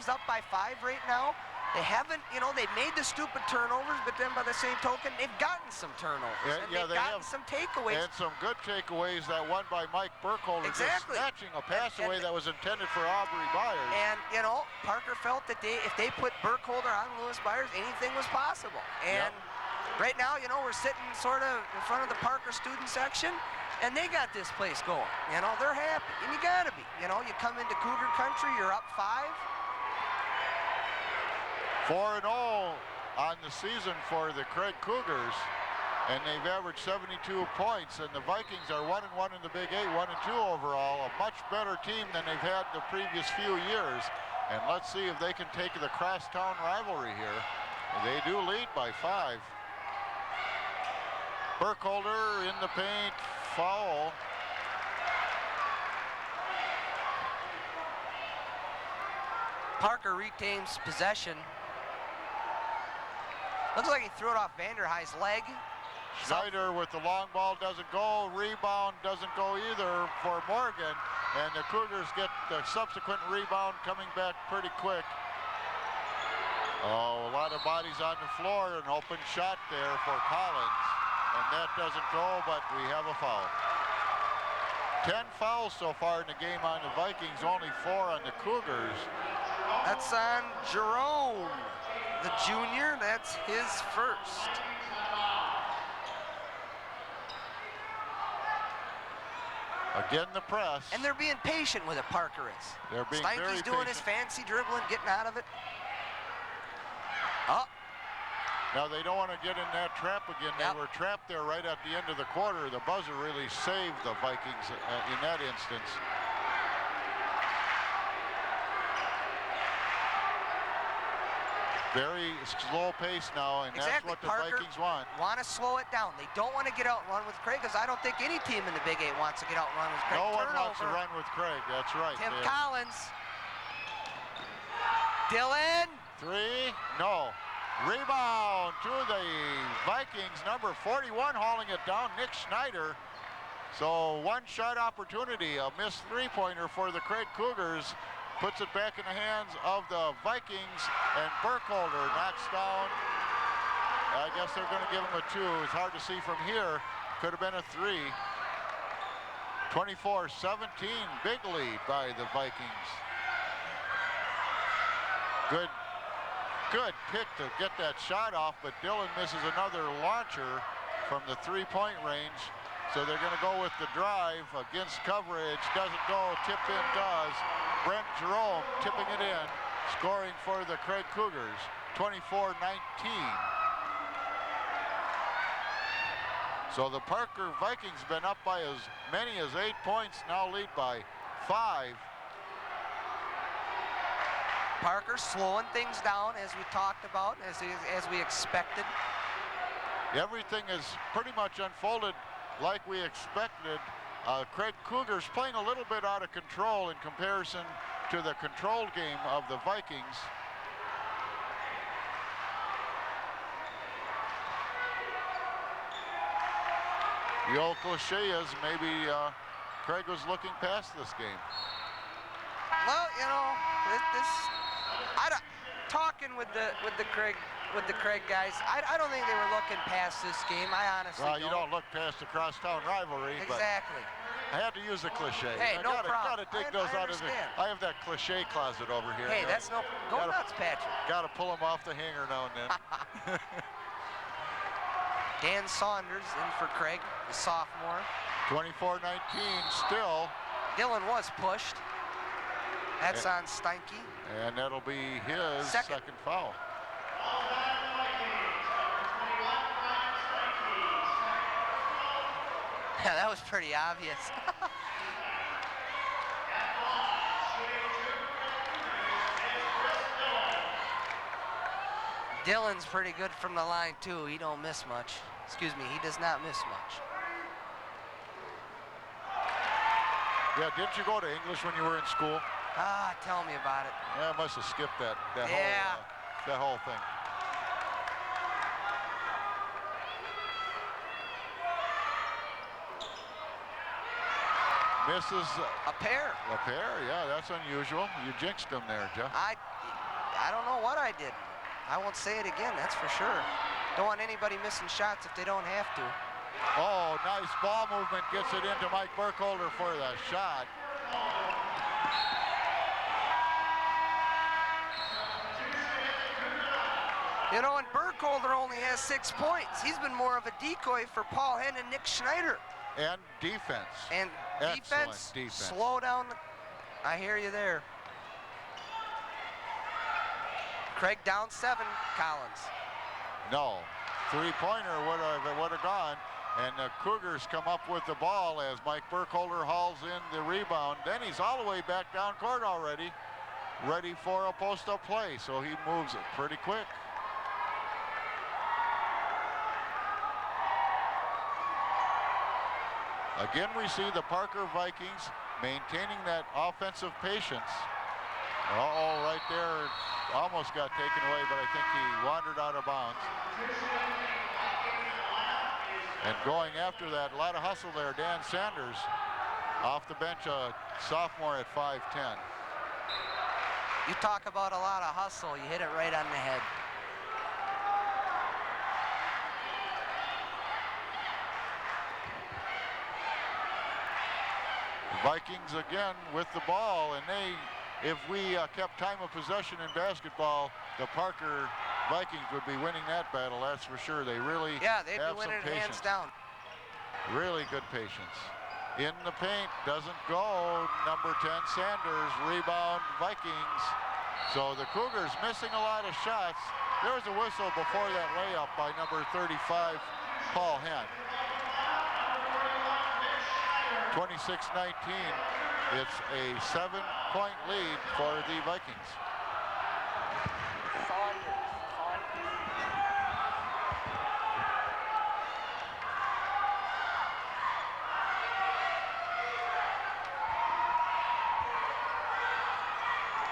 Cougars up by 5 right now. They haven't, you know, they made the stupid turnovers, but then by the same token, they've gotten some turnovers. And they've gotten some takeaways. And some good takeaways. That one by Mike Burkholder, exactly. just snatching a pass away that was intended for Aubrey Byers. And, you know, Parker felt that if they put Burkholder on Lewis-Byers, anything was possible. And right now, you know, we're sitting sort of in front of the Parker student section, and they got this place going. You know, they're happy, and you gotta be. You know, you come into Cougar country, you're up 5. 4-0 on the season for the Craig Cougars, and they've averaged 72 points, and the Vikings are 1-1 in the Big 8, 1-2 overall, a much better team than they've had the previous few years. And let's see if they can take the crosstown rivalry here. They do lead by 5. Burkholder in the paint, foul. Parker retains possession. Looks like he threw it off Vanderheij's leg. Schneider with the long ball doesn't go. Rebound doesn't go either for Morgan. And the Cougars get the subsequent rebound coming back pretty quick. Oh, a lot of bodies on the floor. An open shot there for Collins. And that doesn't go, but we have a foul. 10 fouls so far in the game on the Vikings, only 4 on the Cougars. That's on Jerome, the junior. That's his first. Again, the press. And they're being patient with it, Parker is. They're being very Steinke's doing his fancy dribbling, getting out of it. Oh. Now they don't want to get in that trap again. They were trapped there right at the end of the quarter. The buzzer really saved the Vikings in that instance. Very slow pace now, and that's what the Parker Vikings want. Want to slow it down. They don't want to get out and run with Craig, because I don't think any team in the Big 8 wants to get out and run with Craig. No one wants to run with Craig, that's right. Tim Collins. Dylan. 3, no. Rebound to the Vikings, number 41 hauling it down, Nick Schneider. So one shot opportunity, a missed three-pointer for the Craig Cougars. Puts it back in the hands of the Vikings, and Burkholder knocks down. I guess they're going to give him a 2. It's hard to see from here. Could have been a 3. 24-17, big lead by the Vikings. Good pick to get that shot off, but Dylan misses another launcher from the 3-point range. So they're going to go with the drive against coverage. Doesn't go, tipped in does. Brent Jerome tipping it in, scoring for the Craig Cougars, 24-19. So the Parker Vikings been up by as many as 8 points, now lead by 5. Parker slowing things down, as we talked about, as we expected. Everything is pretty much unfolded like we expected. Craig Cougars playing a little bit out of control in comparison to the controlled game of the Vikings. The old cliche is maybe Craig was looking past this game. Well, you know, talking with the Craig guys, I don't think they were looking past this game. I honestly don't. Well, you don't look past the crosstown rivalry. Exactly. But I had to use a cliche. Hey, no problem. Gotta dig those out of the. I have that cliche closet over here. Hey, that's no. Go nuts, Patrick. Gotta pull them off the hanger now and then. Dan Saunders in for Craig, the sophomore. 24-19 still. Dylan was pushed. That's on Steinke. And that'll be his second foul. Yeah, that was pretty obvious. Dylan's pretty good from the line too. He don't miss much. Excuse me, he does not miss much. Yeah, didn't you go to English when you were in school? Ah, tell me about it. Yeah, I must have skipped that whole thing. Misses a pair, yeah, that's unusual. You jinxed him there, Jeff. I don't know what I did. I won't say it again, that's for sure. Don't want anybody missing shots if they don't have to. Oh, nice ball movement. Gets it into Mike Burkholder for the shot. You know, and Burkholder only has 6 points. He's been more of a decoy for Paul Henn and Nick Schneider. And defense. And defense, slow down. I hear you there. Craig down 7, Collins. No, three-pointer would have gone. And the Cougars come up with the ball as Mike Burkholder hauls in the rebound. Then he's all the way back down court already, ready for a post-up play. So he moves it pretty quick. Again, we see the Parker Vikings maintaining that offensive patience. Uh-oh, right there, almost got taken away, but I think he wandered out of bounds. And going after that, a lot of hustle there. Dan Sanders off the bench, a sophomore at 5'10". You talk about a lot of hustle, you hit it right on the head. Vikings again with the ball, and if we kept time of possession in basketball, the Parker Vikings would be winning that battle, that's for sure. They really they'd be have winning some it hands down. Really good patience. In the paint, doesn't go. Number 10, Sanders, rebound, Vikings. So the Cougars missing a lot of shots. There was a whistle before that layup by number 35, Paul Henn. 26-19. It's a 7-point lead for the Vikings.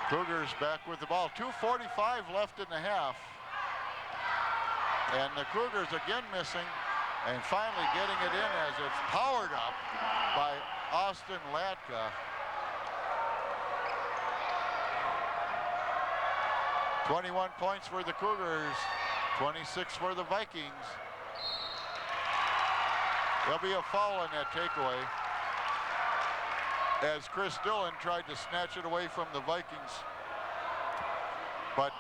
Cougars back with the ball. 2:45 left in the half. And the Cougars again missing, and finally getting it in as it's powered up by Austin Latkas. 21 points for the Cougars, 26 for the Vikings. There'll be a foul on that takeaway, as Chris Dillon tried to snatch it away from the Vikings. But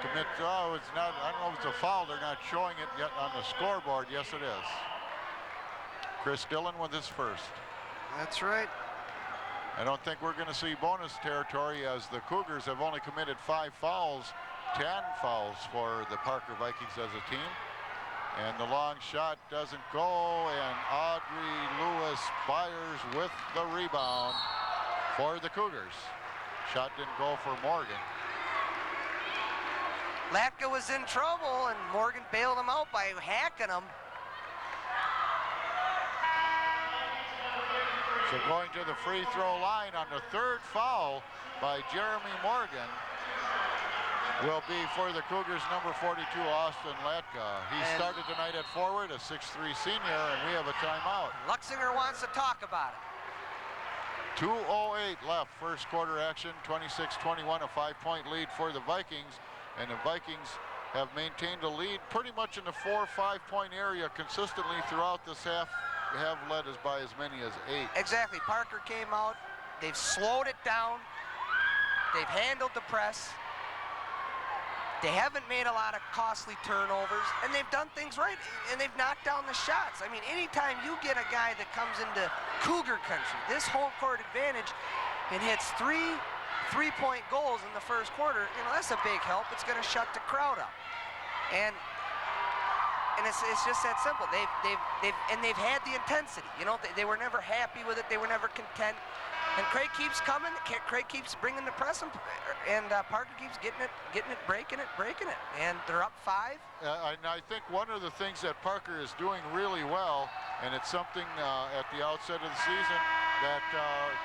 it's not, I don't know if it's a foul. They're not showing it yet on the scoreboard. Yes, it is. Chris Dillon with his first. That's right. I don't think we're going to see bonus territory, as the Cougars have only committed 5 fouls, 10 fouls for the Parker Vikings as a team. And the long shot doesn't go, and Aubrey Lewis-Byers with the rebound for the Cougars. Shot didn't go for Morgan. Latka was in trouble, and Morgan bailed him out by hacking him. So going to the free throw line on the 3rd foul by Jeremy Morgan will be for the Cougars, number 42, Austin Latkas. He started tonight at forward, a 6'3" senior, and we have a timeout. Luxinger wants to talk about it. 2:08 left, first quarter action, 26-21, a 5-point lead for the Vikings. And the Vikings have maintained a lead pretty much in the 4 or 5 point area consistently throughout this half. Have led us by as many as 8. Exactly. Parker came out. They've slowed it down. They've handled the press. They haven't made a lot of costly turnovers, and they've done things right, and they've knocked down the shots. I mean, anytime you get a guy that comes into Cougar country, this home court advantage, and hits 3 3-point goals in the first quarter, you know, that's a big help. It's going to shut the crowd up. And it's just that simple. They've had the intensity. You know, they were never happy with it. They were never content. And Craig keeps coming. Craig keeps bringing the press, and Parker keeps getting it, breaking it. And they're up 5. And I think one of the things that Parker is doing really well, and it's something at the outset of the season that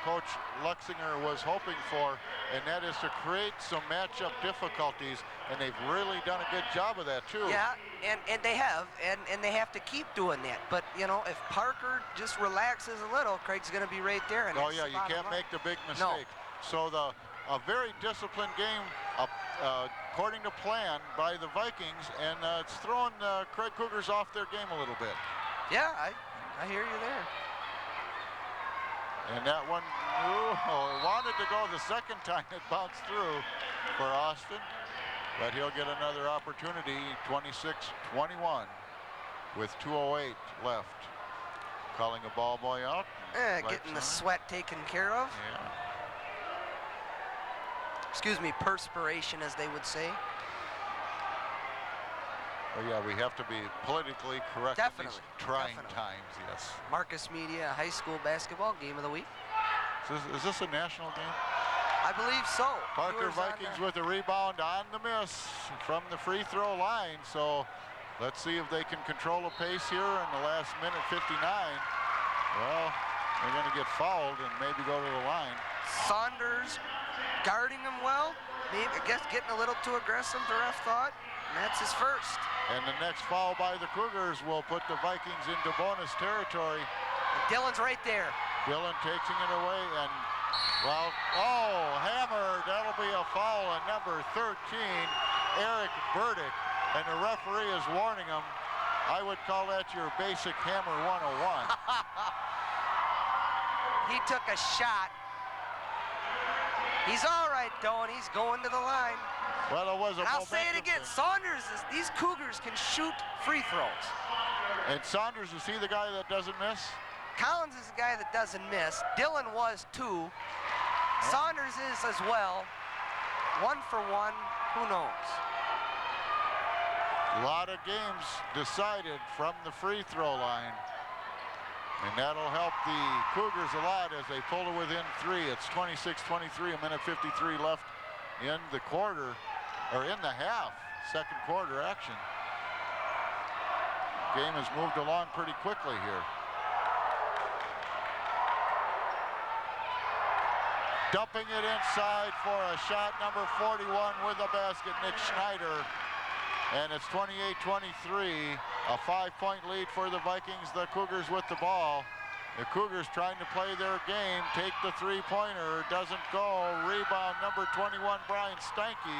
Coach Luxinger was hoping for, and that is to create some matchup difficulties, and they've really done a good job of that too. Yeah, and they have, and they have to keep doing that. But you know, if Parker just relaxes a little, Craig's going to be right there. And oh yeah, you can't make the big mistake. No. So a very disciplined game, a according to plan by the Vikings, and it's throwing the Craig Cougars off their game a little bit. Yeah, I hear you there. And that one wanted to go the second time it bounced through for Austin, but he'll get another opportunity, 26-21 with 2:08 left. Calling a ball boy out. Getting the sweat taken care of. Yeah. Excuse me, perspiration, as they would say. Well, yeah, we have to be politically correct Definitely. at these trying Definitely. times, yes. Marcus Media High School Basketball Game of the Week. Is this a national game? I believe so. Parker Viewers on Vikings the- with a rebound on the miss from the free throw line. So let's see if they can control the pace here in the last minute 59. Well, they're going to get fouled and maybe go to the line. Saunders guarding him well. Maybe, I guess getting a little too aggressive, the ref thought. And that's his first. And the next foul by the Cougars will put the Vikings into bonus territory. And Dylan's right there. Dylan taking it away and, well, hammered. That'll be a foul on number 13, Eric Burdick. And the referee is warning him. I would call that your basic hammer 101. He took a shot. He's all right, though, and he's going to the line. Well, it was a And I'll say it momentum again. thing. These Cougars can shoot free throws. And Saunders, is he the guy that doesn't miss? Collins is the guy that doesn't miss. Dylan was too. Saunders is as well. 1 for 1. Who knows? A lot of games decided from the free throw line. And that'll help the Cougars a lot as they pull to within 3. It's 26-23, a minute 53 left in the quarter, or in the half, second quarter action. Game has moved along pretty quickly here. Dumping it inside for a shot, number 41 with the basket, Nick Schneider. And it's 28-23, a 5-point lead for the Vikings, the Cougars with the ball. The Cougars trying to play their game, take the three-pointer, doesn't go. Rebound, number 21, Brian Steinke.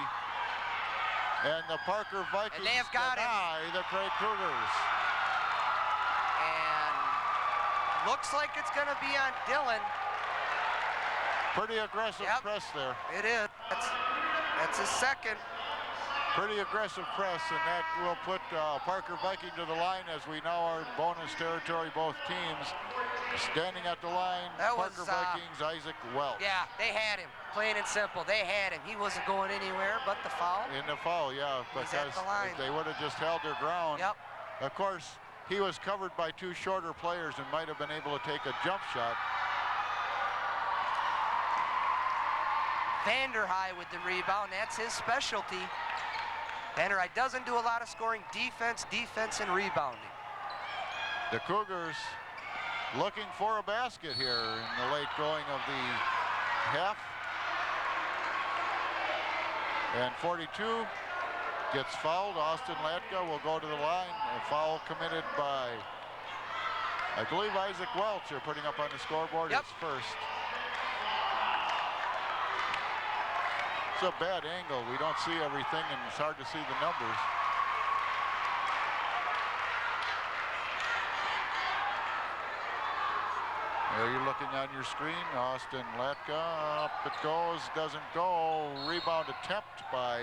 And the Parker Vikings deny the Craig Cougars. And looks like it's going to be on Dylan. Pretty aggressive press there. It is. That's his second. Pretty aggressive press, and that will put Parker Viking to the line as we now are in bonus territory, both teams. Standing at the line, Parker Vikings, Isaac Welch. Yeah, they had him, plain and simple. They had him. He wasn't going anywhere but the foul. In the foul, yeah, because if they would have just held their ground. Yep. Of course, he was covered by two shorter players and might have been able to take a jump shot. Vanderhei with the rebound. That's his specialty. Vanderhei doesn't do a lot of scoring. Defense, and rebounding. The Cougars looking for a basket here in the late going of the half. And 42 gets fouled. Austin Latka will go to the line. A foul committed by, I believe, Isaac Welch. They're putting up on the scoreboard. Yep. It's first. It's a bad angle. We don't see everything, and it's hard to see the numbers. There you're looking on your screen. Austin Latka, up it goes, doesn't go. Rebound attempt by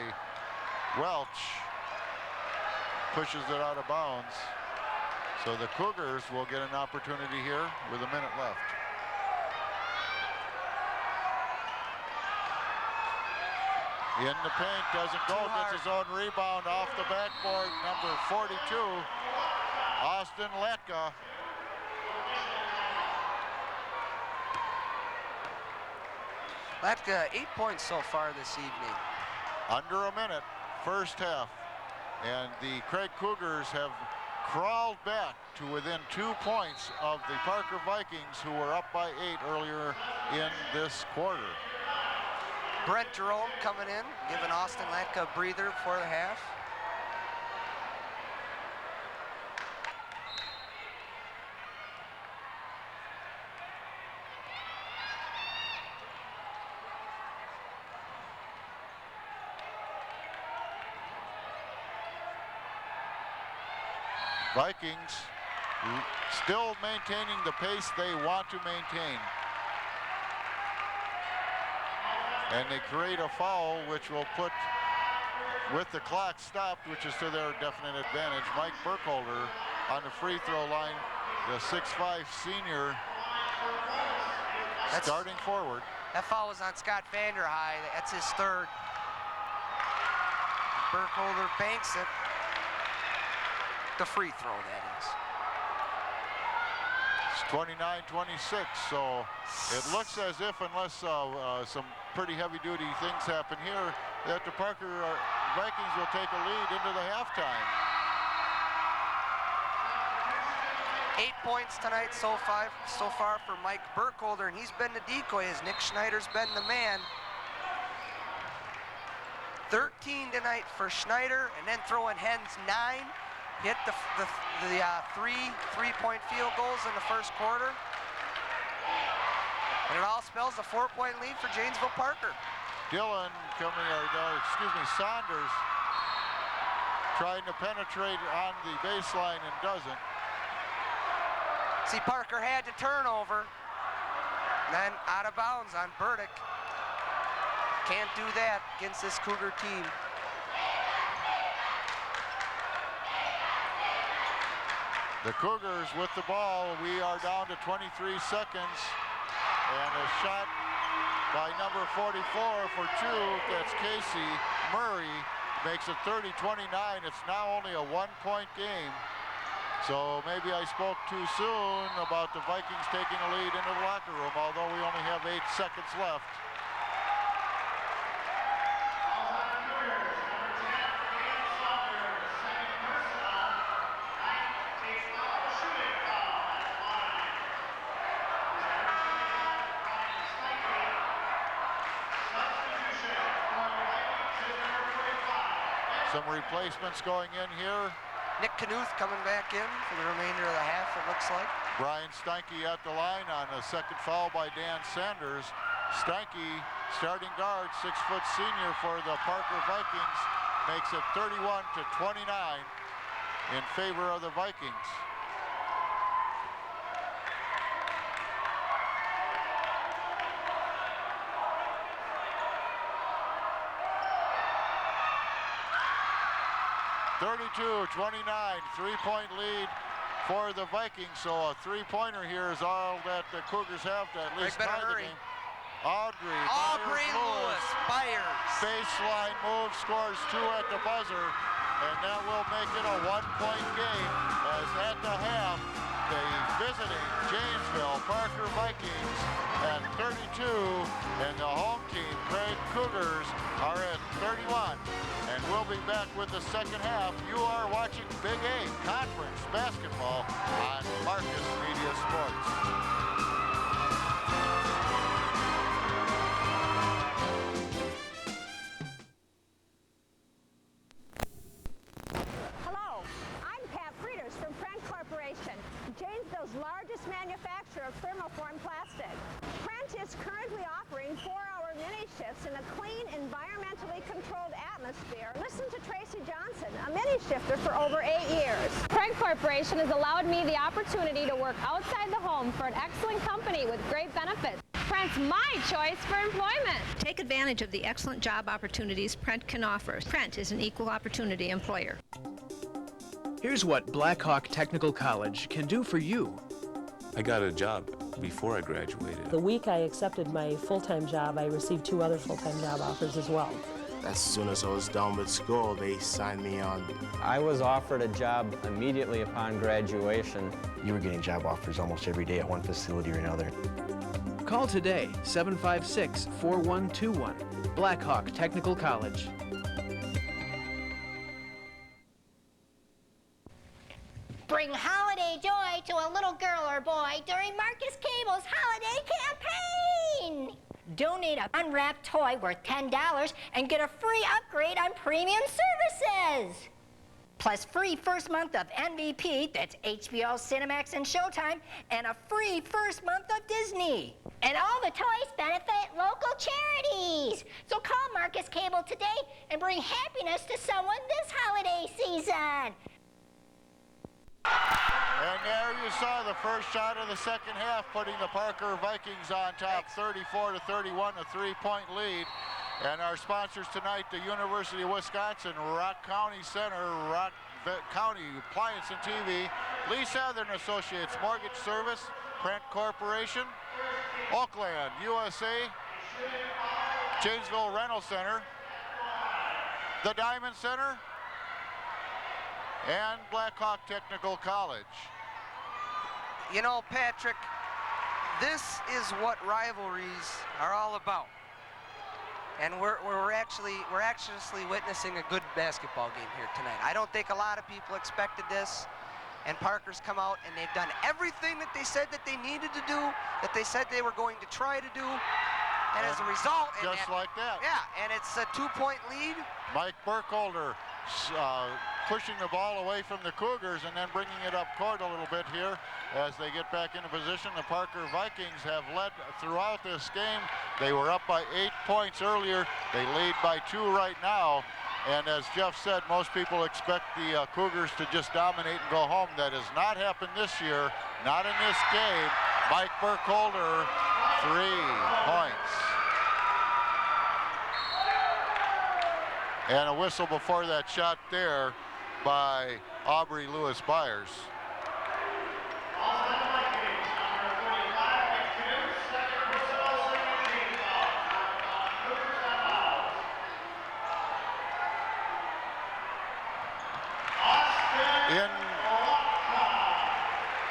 Welch. Pushes it out of bounds. So the Cougars will get an opportunity here with a minute left. In the paint, doesn't go, gets his own rebound off the backboard, number 42, Austin Latka. Latka, 8 points so far this evening. Under a minute, first half. And the Craig Cougars have crawled back to within 2 points of the Parker Vikings, who were up by 8 earlier in this quarter. Brent Jerome coming in, giving Austin Latka a breather before the half. Vikings still maintaining the pace they want to maintain. And they create a foul, which will put, with the clock stopped, which is to their definite advantage, Mike Burkholder on the free throw line, the 6'5" senior, starting forward. That foul was on Scott Vanderhei. That's his third. Burkholder banks it. The free throw, that is. It's 29-26, so it looks as if, unless some pretty heavy-duty things happen here, that the Parker Vikings will take a lead into the halftime. 8 points tonight so far for Mike Burkholder, and he's been the decoy as Nick Schneider's been the man. 13 tonight for Schneider, and then throwing Hens 9. Hit the three-point field goals in the first quarter. And it all spells a 4-point lead for Janesville Parker. Saunders trying to penetrate on the baseline and doesn't. See, Parker had the turnover. Then out of bounds on Burdick. Can't do that against this Cougar team. The Cougars with the ball. We are down to 23 seconds. And a shot by number 44 for two. That's Casey Murray. Makes it 30-29. It's now only a 1-point game. So maybe I spoke too soon about the Vikings taking a lead into the locker room, although we only have 8 seconds left. Some replacements going in here. Nick Knuth coming back in for the remainder of the half, it looks like. Brian Steinke at the line on a second foul by Dan Sanders. Steinke, starting guard, 6-foot senior for the Parker Vikings, makes it 31-29 in favor of the Vikings. Three-point lead for the Vikings. So a three-pointer here is all that the Cougars have to at least tie the game. Aubrey Lewis-Byers. Baseline move, scores 2 at the buzzer, and that will make it a 1-point game. As at the half, the visiting Janesville Parker Vikings at 32, and the home team, Craig Cougars, are at 31. And we'll be back with the second half. You are watching Big A Conference Basketball on Marcus Media Sports. Hello, I'm Pat Frieders from Prent Corporation, Janesville's largest manufacturer of thermoform plastic. Prent is currently offering 4-hour mini shifts in a clean, environmentally controlled atmosphere. Listen to Tracy Johnson, a mini shifter for over 8 years. Prent Corporation has allowed me the opportunity to work outside the home for an excellent company with great benefits. Prent's my choice for employment. Take advantage of the excellent job opportunities Prent can offer. Prent is an equal opportunity employer. Here's what Blackhawk Technical College can do for you. I got a job before I graduated. The week I accepted my full-time job, I received 2 other full-time job offers as well. As soon as I was done with school, they signed me on. I was offered a job immediately upon graduation. You were getting job offers almost every day at one facility or another. Call today, 756-4121, Blackhawk Technical College. Bring holiday joy to a little girl or boy during Marcus Cable's holiday campaign. Donate an unwrapped toy worth $10 and get a free upgrade on premium services. Plus free first month of MVP, that's HBO, Cinemax, and Showtime, and a free first month of Disney. And all the toys benefit local charities. So call Marcus Cable today and bring happiness to someone this holiday season. And there you saw the first shot of the second half, putting the Parker Vikings on top, 34-31, a 3-point lead. And our sponsors tonight, the University of Wisconsin, Rock County Center, Rock County Appliance and TV, Lee Sather and Associates Mortgage Service, Prent Corporation, Oakland, USA, Janesville Rental Center, the Diamond Center, and Blackhawk Technical College. You know, Patrick, this is what rivalries are all about. And we're actually witnessing a good basketball game here tonight. I don't think a lot of people expected this. And Parker's come out and they've done everything that they said that they needed to do, that they said they were going to try to do. And as a result, just like that. Yeah, and it's a 2-point lead. Mike Burkholder pushing the ball away from the Cougars and then bringing it up court a little bit here as they get back into position. The Parker Vikings have led throughout this game. They were up by 8 points earlier. They lead by 2 right now. And as Jeff said, most people expect the Cougars to just dominate and go home. That has not happened this year, not in this game. Mike Burkholder, 3 points. And a whistle before that shot there by Aubrey Lewis-Byers.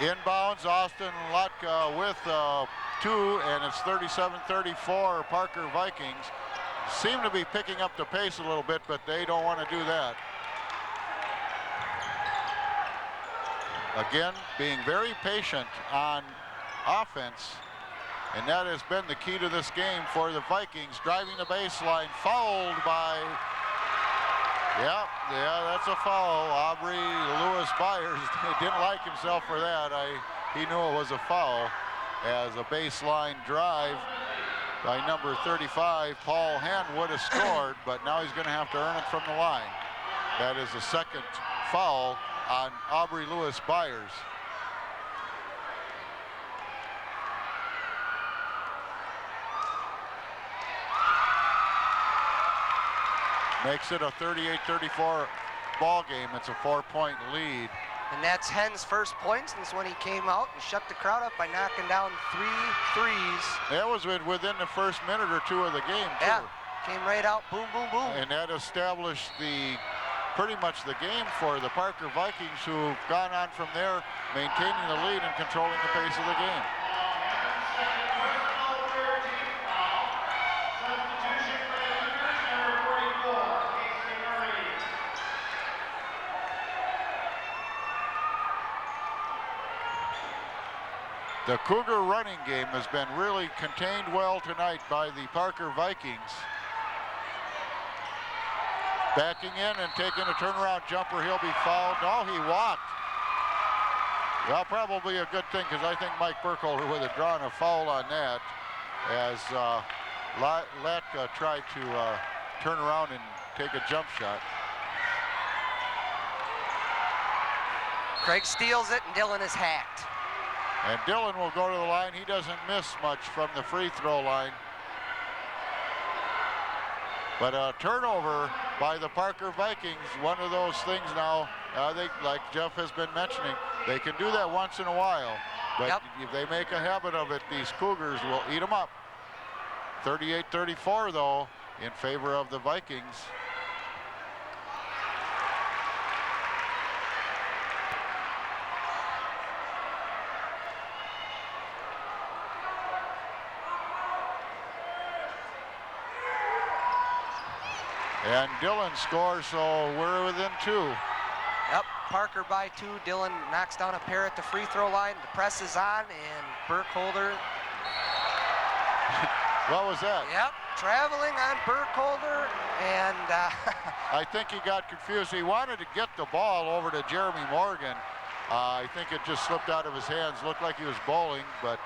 Inbounds, Austin Latkas with 2, and it's 37-34 Parker Vikings. Seem to be picking up the pace a little bit, but they don't want to do that. Again, being very patient on offense, and that has been the key to this game for the Vikings. Driving the baseline, fouled by, yeah, that's a foul. Aubrey Lewis-Byers didn't like himself for that. He knew it was a foul as a baseline drive by number 35. Paul Henn would have scored, but now he's going to have to earn it from the line. That is the second foul on Aubrey Lewis-Byers. Makes it a 38-34 ball game. It's a 4-point lead. And that's Henn's first point since when he came out and shut the crowd up by knocking down 3 threes. That was within the first minute or 2 of the game, too. Yeah, came right out, boom, boom, boom. And that established pretty much the game for the Parker Vikings, who've gone on from there, maintaining the lead and controlling the pace of the game. The Cougar running game has been really contained well tonight by the Parker Vikings. Backing in and taking a turnaround jumper. He'll be fouled. No, he walked. Well, probably a good thing, because I think Mike Burkholder would have drawn a foul on that as Latkas tried to turn around and take a jump shot. Craig steals it and Dillon is hacked. And Dillon will go to the line. He doesn't miss much from the free throw line. But a turnover by the Parker Vikings, one of those things now, like Jeff has been mentioning, they can do that once in a while. But if they make a habit of it, these Cougars will eat them up. 38-34, though, in favor of the Vikings. And Dillon scores, so we're within 2. Yep, Parker by 2. Dillon knocks down a pair at the free throw line. The press is on, and Burkholder. What was that? Yep, traveling on Burkholder, and I think he got confused. He wanted to get the ball over to Jeremy Morgan. I think it just slipped out of his hands. Looked like he was bowling, but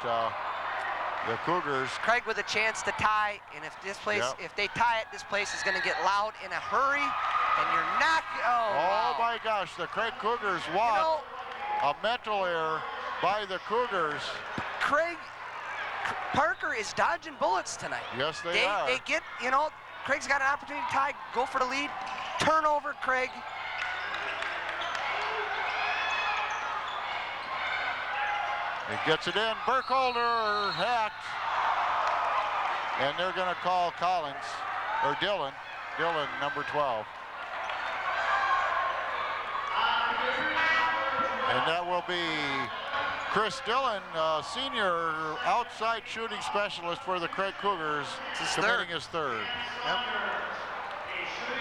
the Cougars. Craig with a chance to tie, and if this place, if they tie it, this place is going to get loud in a hurry, and you're not. Oh wow. My gosh, the Craig Cougars walked a mental error by the Cougars. Parker is dodging bullets tonight. Yes, they are. They get, you know, Craig's got an opportunity to tie, go for the lead. Turnover, Craig. He gets it in. Burkholder hacked. And they're going to call Collins, or Dillon, number 12. And that will be Chris Dillon, senior outside shooting specialist for the Craig Cougars, committing his third. Yep.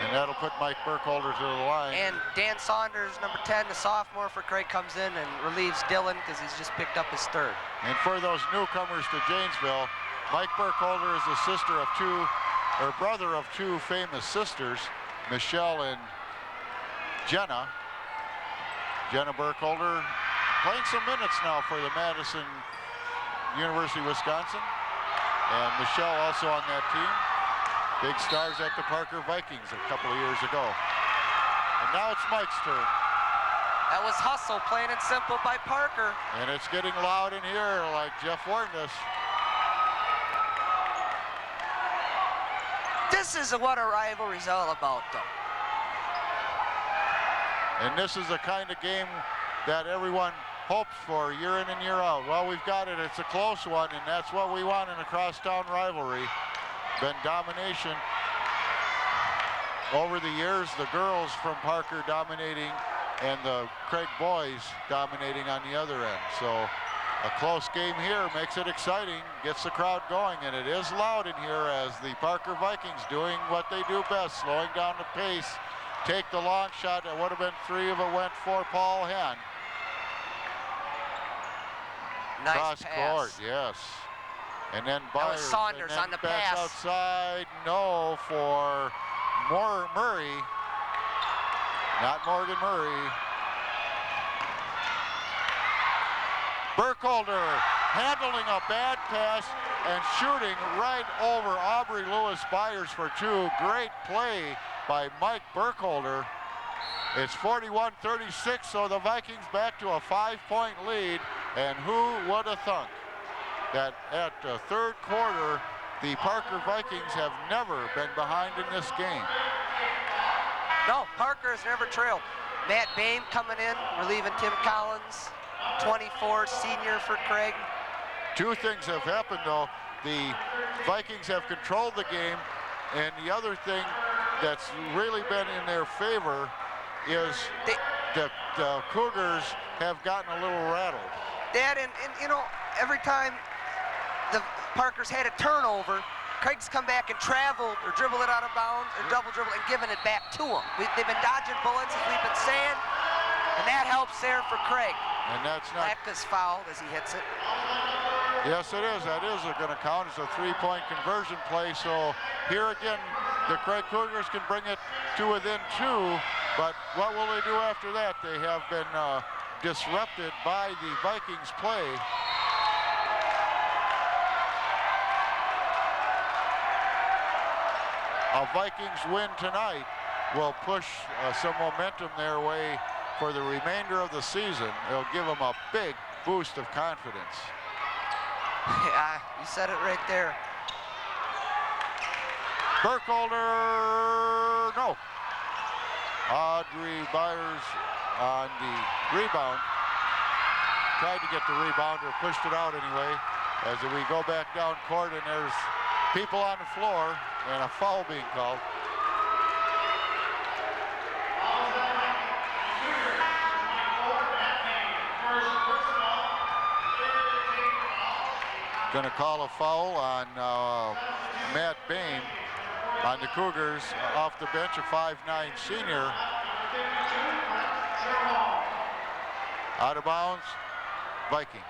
And that'll put Mike Burkholder to the line. And Dan Saunders, number 10, the sophomore for Craig, comes in and relieves Dillon because he's just picked up his third. And for those newcomers to Janesville, Mike Burkholder is the brother of two famous sisters, Michelle and Jenna. Jenna Burkholder playing some minutes now for the Madison University, Wisconsin. And Michelle also on that team. Big stars at the Parker Vikings a couple of years ago. And now it's Mike's turn. That was hustle, plain and simple, by Parker. And it's getting loud in here, like Jeff warned us. This is what a rivalry's all about, though. And this is the kind of game that everyone hopes for year in and year out. Well, we've got it. It's a close one, and that's what we want in a crosstown rivalry. Been domination over the years. The girls from Parker dominating and the Craig boys dominating on the other end. So a close game here makes it exciting, gets the crowd going, and it is loud in here as the Parker Vikings doing what they do best, slowing down the pace, take the long shot. That would have been 3 if it went for Paul Henn. Nice Cross pass. court, yes. And then Byers. Saunders on the pass. Outside, no, for Murray. Not Morgan Murray. Burkholder handling a bad pass and shooting right over Aubrey Lewis-Byers for 2. Great play by Mike Burkholder. It's 41-36, so the Vikings back to a 5-point lead. And who would have thunk that at the third quarter, the Parker Vikings have never been behind in this game. No, Parker has never trailed. Matt Boehm coming in, relieving Tim Collins, 24, senior for Craig. 2 things have happened, though. The Vikings have controlled the game, and the other thing that's really been in their favor is the Cougars have gotten a little rattled. That and you know, every time the Parkers had a turnover, Craig's come back and traveled or dribbled it out of bounds or double dribble and given it back to them. They've been dodging bullets, as we've been saying, and that helps there for Craig. And that's not... Latkas fouled as he hits it. Yes, it is. That is going to count as a 3-point conversion play. So here again, the Craig Cougars can bring it to within 2, but what will they do after that? They have been disrupted by the Vikings play. A Vikings win tonight will push some momentum their way for the remainder of the season. It'll give them a big boost of confidence. Yeah, you said it right there. Burkholder, no. Aubrey Byers on the rebound. Tried to get the rebound or pushed it out anyway. As we go back down court and there's people on the floor and a foul being called. Going to call a foul on Matt Boehm on the Cougars off the bench, a 5'9" senior. Out of bounds, Vikings.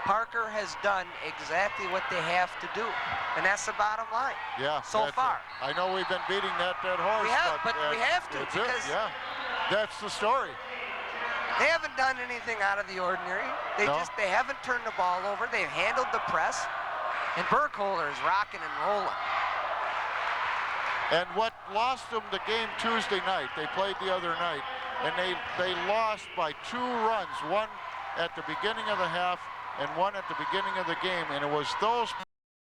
Parker has done exactly what they have to do, and that's the bottom line. Yeah. So far. I know we've been beating that horse. We have, but we have to because yeah, that's the story. They haven't done anything out of the ordinary. They haven't turned the ball over. They've handled the press, and Burkholder is rocking and rolling. And what lost them the game Tuesday night, they played the other night, and they lost by 2 runs, one at the beginning of the half and one at the beginning of the game, and it was those